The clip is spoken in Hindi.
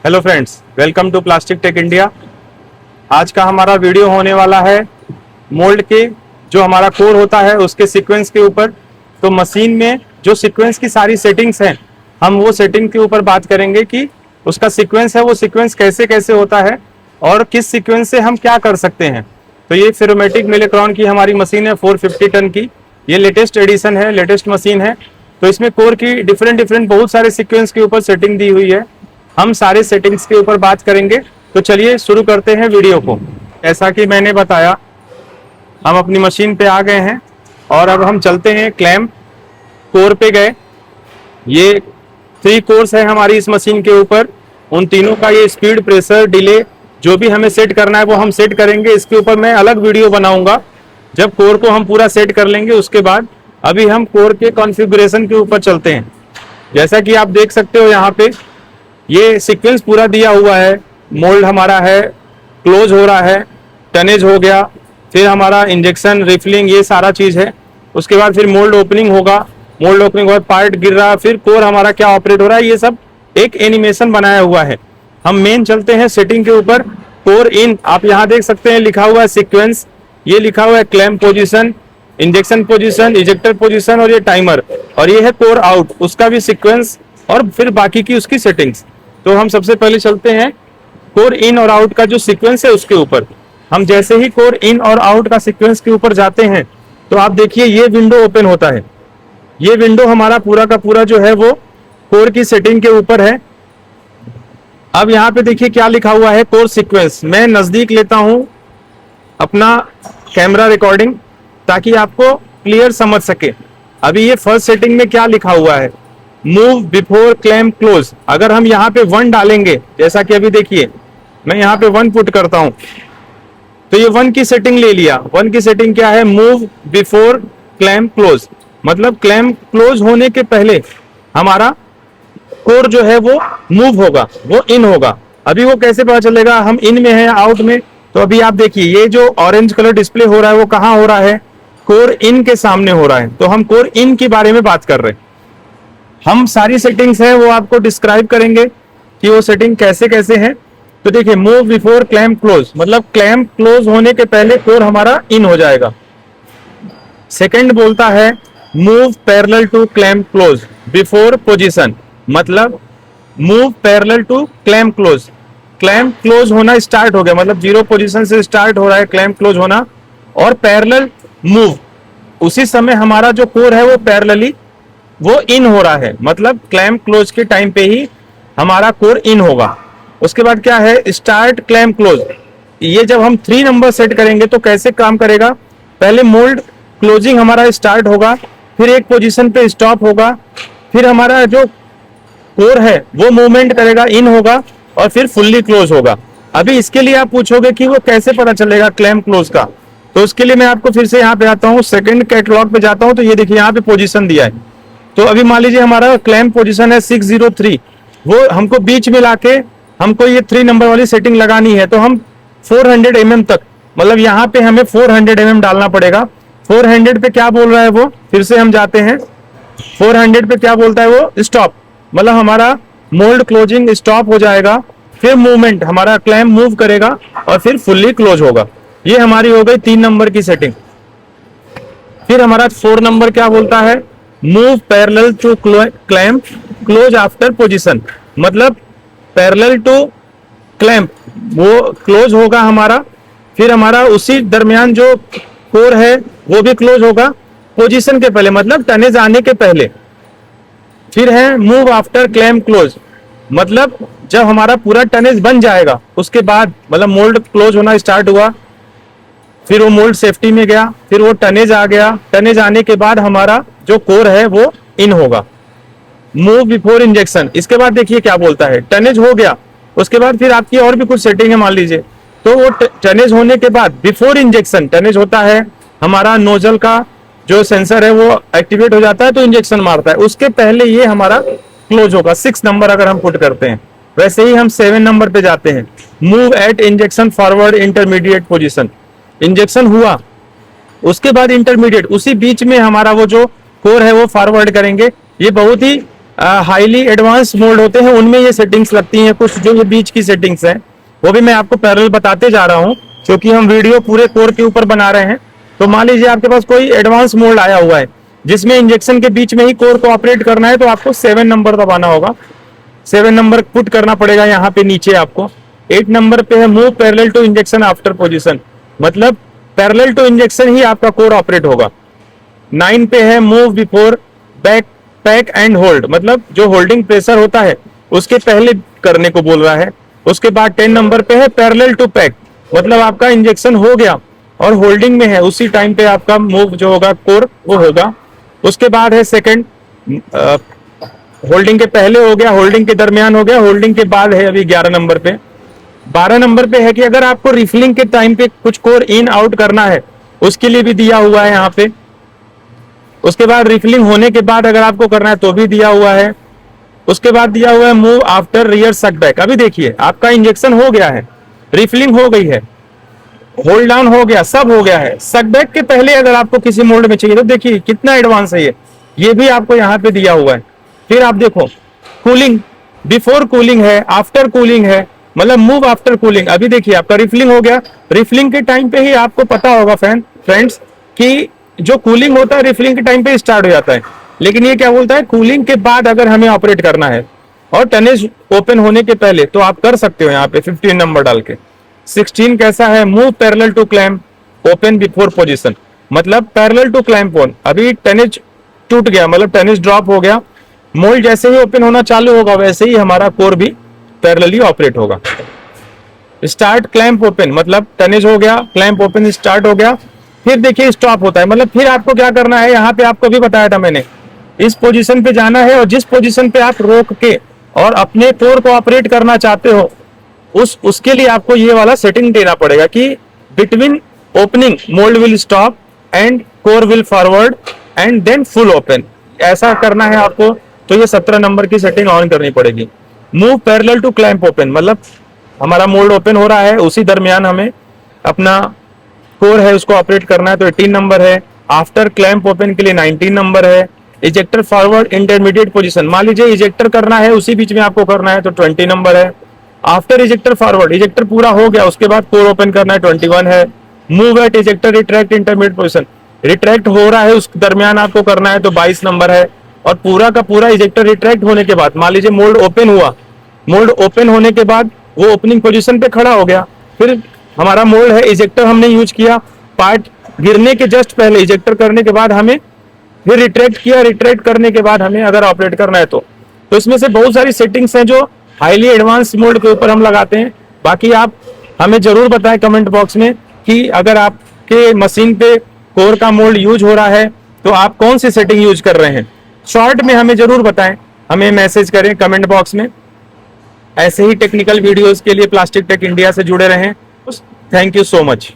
Hello friends, welcome to plastic tech India. आज का हमारा वीडियो होने वाला है मोल्ड के जो हमारा कोर होता है उसके सीक्वेंस के ऊपर। तो मशीन में जो सीक्वेंस की सारी सेटिंग्स हैं, हम वो सेटिंग के ऊपर बात करेंगे कि उसका सीक्वेंस है वो सीक्वेंस कैसे कैसे होता है और किस सीक्वेंस से हम क्या कर सकते हैं। तो ये फेरोमेटिक मिलिक्रॉन की हमारी मशीन है 450 टन की। ये लेटेस्ट एडिशन है, लेटेस्ट मशीन है। तो इसमें कोर की डिफरेंट बहुत सारे सीक्वेंस के ऊपर सेटिंग दी हुई है। हम सारे सेटिंग्स के ऊपर बात करेंगे। तो चलिए शुरू करते हैं वीडियो को। ऐसा कि मैंने बताया, हम अपनी मशीन पे आ गए हैं और अब हम चलते हैं क्लैंप कोर पे गए। ये 3 कोर्स है हमारी इस मशीन के ऊपर। उन तीनों का ये स्पीड, प्रेशर, डिले जो भी हमें सेट करना है वो हम सेट करेंगे। इसके ऊपर मैं अलग वीडियो बनाऊंगा जब कोर को हम पूरा सेट कर लेंगे उसके बाद। अभी हम कोर के कॉन्फ़िगरेशन के ऊपर चलते हैं। जैसा कि आप देख सकते हो यहाँ पे ये सीक्वेंस पूरा दिया हुआ है। मोल्ड हमारा है, क्लोज हो रहा है, टनेज हो गया, फिर हमारा इंजेक्शन, रिफिलिंग, ये सारा चीज़ है। उसके बाद फिर मोल्ड ओपनिंग होगा, मोल्ड ओपनिंग के बाद पार्ट गिर रहा, फिर कोर हमारा क्या ऑपरेट हो रहा है, ये सब एक एनिमेशन बनाया हुआ है। हम मेन चलते हैं सेटिंग के ऊपर। कोर इन आप यहाँ देख सकते हैं लिखा हुआ है सीक्वेंस, ये लिखा हुआ है clamp position, injection position, ejector position और ये टाइमर, और ये है कोर आउट, उसका भी सीक्वेंस और फिर बाकी की उसकी सेटिंग्स। तो हम सबसे पहले चलते हैं कोर इन और आउट का जो सीक्वेंस है उसके ऊपर। हम जैसे ही कोर इन और आउट का सीक्वेंस के ऊपर जाते हैं तो आप देखिए ये विंडो ओपन होता है। ये विंडो हमारा पूरा का पूरा जो है वो कोर की सेटिंग के ऊपर है। अब यहाँ पे देखिए क्या लिखा हुआ है, कोर सीक्वेंस। मैं नजदीक लेता हूं अपना कैमरा रिकॉर्डिंग ताकि आपको क्लियर समझ सके। अभी ये फर्स्ट सेटिंग में क्या लिखा हुआ है, मूव बिफोर क्लैंप क्लोज। अगर हम यहाँ पे 1 डालेंगे, जैसा कि अभी देखिए मैं यहाँ पे 1 पुट करता हूं, तो ये 1 की सेटिंग ले लिया। 1 की सेटिंग क्या है, मूव बिफोर क्लैंप क्लोज, मतलब क्लैंप क्लोज होने के पहले हमारा कोर जो है वो मूव होगा, वो इन होगा। अभी वो कैसे पता चलेगा हम इन में है आउट में? तो अभी आप देखिए ये जो ऑरेंज कलर डिस्प्ले हो रहा है वो कहाँ हो रहा है, कोर इन के सामने हो रहा है। तो हम कोर इन के बारे में बात कर रहे हैं। हम सारी सेटिंग्स है वो आपको डिस्क्राइब करेंगे कि वो सेटिंग कैसे कैसे है। तो देखिए मूव बिफोर क्लैंप क्लोज, मतलब क्लैंप क्लोज होने के पहले कोर हमारा इन हो जाएगा। सेकंड बोलता है move parallel to clamp close before position, मतलब move parallel to clamp close. Clamp close होना स्टार्ट हो गया, मतलब 0 पोजीशन से स्टार्ट हो रहा है क्लैंप क्लोज होना, और पैरेलल मूव उसी समय हमारा जो कोर है वो पैरेलली वो इन हो रहा है, मतलब क्लैंप क्लोज के टाइम पे ही हमारा कोर इन होगा। उसके बाद क्या है, स्टार्ट क्लैंप क्लोज। ये जब हम 3 नंबर सेट करेंगे तो कैसे काम करेगा, पहले मोल्ड क्लोजिंग हमारा स्टार्ट होगा, फिर एक पोजीशन पे स्टॉप होगा, फिर हमारा जो कोर है वो मूवमेंट करेगा, इन होगा, और फिर फुल्ली क्लोज होगा। अभी इसके लिए आप पूछोगे कि वो कैसे पता चलेगा क्लैंप क्लोज का, तो उसके लिए मैं आपको फिर से यहाँ पे आता हूँ, सेकंड कैटलॉग पे जाता हूँ। तो ये देखिए यहाँ पे पोजीशन दिया है। तो अभी मान लीजिए हमारा क्लैंप पोजीशन है 603, वो हमको बीच में लाके हमको ये 3 नंबर वाली सेटिंग लगानी है। तो हम 400 mm तक, मतलब यहाँ पे हमें 400 mm डालना पड़ेगा। 400 पे क्या बोल रहा है वो, फिर से हम जाते हैं 400 पे क्या बोलता है वो, स्टॉप, मतलब हमारा मोल्ड क्लोजिंग स्टॉप हो जाएगा, फिर मूवमेंट हमारा क्लैंप मूव करेगा और फिर फुल्ली क्लोज होगा। ये हमारी हो गई 3 नंबर की सेटिंग। फिर हमारा 4 नंबर क्या बोलता है, move parallel to clamp close after position, मतलब पैरेलल टू क्लैंप वो क्लोज होगा हमारा, फिर हमारा उसी दरमियान जो कोर है वो भी क्लोज होगा पोजीशन के पहले, मतलब टनेज आने के पहले। फिर है मूव आफ्टर क्लैंप क्लोज, मतलब जब हमारा पूरा टनेज बन जाएगा उसके बाद, मतलब मोल्ड क्लोज होना स्टार्ट हुआ, फिर वो मोल्ड सेफ्टी में गया, फिर वो टनेज आ गया, टनेज आने के बाद हमारा जो कोर है वो इन होगा। मूव बिफोर इंजेक्शन, इसके बाद देखिए क्या बोलता है, टनेज हो गया, उसके बाद फिर आपकी और भी कुछ सेटिंग है मान लीजिए। तो वो टनेज होने के बाद बिफोर इंजेक्शन, टनेज होता है हमारा नोजल का जो सेंसर है वो एक्टिवेट हो जाता है तो इंजेक्शन मारता है, उसके पहले ये हमारा क्लोज होगा। 6 नंबर अगर हम पुट करते हैं, वैसे ही हम 7 नंबर पे जाते हैं, move at injection forward intermediate position. Injection हुआ उसके बाद इंटरमीडिएट, उसी बीच में हमारा वो जो कोर है वो फॉरवर्ड करेंगे। ये बहुत ही हाईली एडवांस मोल्ड होते हैं उनमें ये सेटिंग्स लगती हैं। कुछ जो ये बीच की सेटिंग्स हैं वो भी मैं आपको पैरेलल बताते जा रहा हूँ, क्योंकि हम वीडियो पूरे कोर के ऊपर बना रहे हैं। तो मान लीजिए आपके पास कोई एडवांस मोल्ड आया हुआ है जिसमें इंजेक्शन के बीच में ही कोर को ऑपरेट करना है, तो आपको 7 नंबर दबाना होगा। 7 नंबर पुट करना पड़ेगा यहाँ पे नीचे आपको। 8 नंबर पे है move parallel to injection after position, मतलब पैरेलल टू इंजेक्शन ही आपका कोर ऑपरेट होगा। 9 पे है move before back pack and hold, मतलब जो होल्डिंग प्रेशर होता है उसके पहले करने को बोल रहा है। उसके बाद 10 नंबर पे है पैरेलल टू पैक, मतलब आपका इंजेक्शन हो गया और होल्डिंग में है, उसी टाइम पे आपका मूव जो होगा कोर वो होगा। उसके बाद है सेकंड, होल्डिंग के पहले हो गया, होल्डिंग के दरमियान हो गया, होल्डिंग के बाद है अभी 11 नंबर पे। 12 नंबर पे है कि अगर आपको रिफिलिंग के टाइम पे कुछ कोर इन आउट करना है उसके लिए भी दिया हुआ है यहाँ पे। उसके बाद रिफिलिंग होने के बाद अगर आपको करना है तो भी दिया हुआ है। उसके बाद दिया हुआ है मूव आफ्टर रियर सकबैक। अभी देखिए आपका इंजेक्शन हो गया है, रिफिलिंग हो गई है, होल्ड डाउन हो गया, सब हो गया है। सकबैक के पहले अगर आपको किसी मोल्ड में चाहिए तो देखिए कितना एडवांस है ये भी आपको यहाँ पे दिया हुआ है। फिर आप देखो कूलिंग, बिफोर कूलिंग है, आफ्टर कूलिंग है, मतलब मूव आफ्टर कूलिंग। अभी देखिए आपका रिफिलिंग हो गया, रिफिलिंग के टाइम पे ही आपको पता होगा फ्रेंड्स कि जो कूलिंग होता है रिफिलिंग के टाइम पे स्टार्ट हो जाता है, लेकिन ये क्या बोलता है कूलिंग के बाद अगर हमें ऑपरेट करना है और टनेज ओपन होने के पहले तो आप कर सकते हो यहाँ पे 15 नंबर डाल के। 16 कैसा है, move parallel to clamp open before position, मतलब पैरेलल टू क्लैंप ऑन। अभी टनेज टूट गया, मतलब टनेज ड्रॉप हो गया, मोल्ड जैसे ही ओपन होना चालू होगा वैसे ही हमारा कोर भी पैरेलली ऑपरेट होगा। स्टार्ट क्लैंप ओपन, मतलब टनेज हो गया, क्लैंप ओपन स्टार्ट हो गया, फिर देखिए स्टॉप होता है, मतलब फिर आपको क्या करना है, यहाँ पे आपको भी बताया था मैंने, इस पोजीशन पे जाना है और जिस पोजीशन पे आप रोक के और अपने कोर को ऑपरेट करना चाहते हो उसके लिए आपको ये वाला सेटिंग देना पड़ेगा कि between opening mould will stop and core will forward and then full open, ऐसा करना है आपको। तो ये 17 नंबर की सेटिंग ऑन करनी पड़ेगी। Move parallel to clamp open, मतलब हमारा मोल्ड ओपन हो रहा है उसी दरमियान हमें अपना कोर है उसको ऑपरेट करना है, तो 18 नंबर है। आफ्टर क्लैंप ओपन के लिए 19 नंबर है। इजेक्टर फॉरवर्ड इंटरमीडिएट पोजीशन, मान लीजिए इजेक्टर करना है उसी बीच में आपको करना है तो 20 नंबर है। आफ्टर इजेक्टर फॉरवर्ड, इजेक्टर पूरा हो गया उसके बाद कोर ओपन करना है 21 है। Move at ejector retract intermediate position, retract हो रहा है उस दरमियान आपको करना है तो 22 नंबर है। और पूरा का पूरा इजेक्टर रिट्रैक्ट होने के बाद मान लीजिए मोल्ड ओपन हुआ, मोल्ड ओपन होने के बाद वो ओपनिंग पोजीशन पे खड़ा हो गया, फिर हमारा मोल्ड है, इजेक्टर हमने यूज किया, पार्ट गिरने के जस्ट पहले इजेक्टर करने के बाद हमें फिर रिट्रैक्ट किया, रिट्रैक्ट करने के बाद हमें अगर ऑपरेट करना है तो इसमें से बहुत सारी सेटिंग्स हैं जो हाईली एडवांस मोड के ऊपर हम लगाते हैं। बाकी आप हमें जरूर बताएं कमेंट बॉक्स में कि अगर आपके मशीन पे कोर का मोल्ड यूज हो रहा है तो आप कौन सी सेटिंग यूज कर रहे हैं, शॉर्ट में हमें जरूर बताएं, हमें मैसेज करें कमेंट बॉक्स में। ऐसे ही टेक्निकल वीडियोस के लिए प्लास्टिक टेक इंडिया से जुड़े रहें। Thank you so much.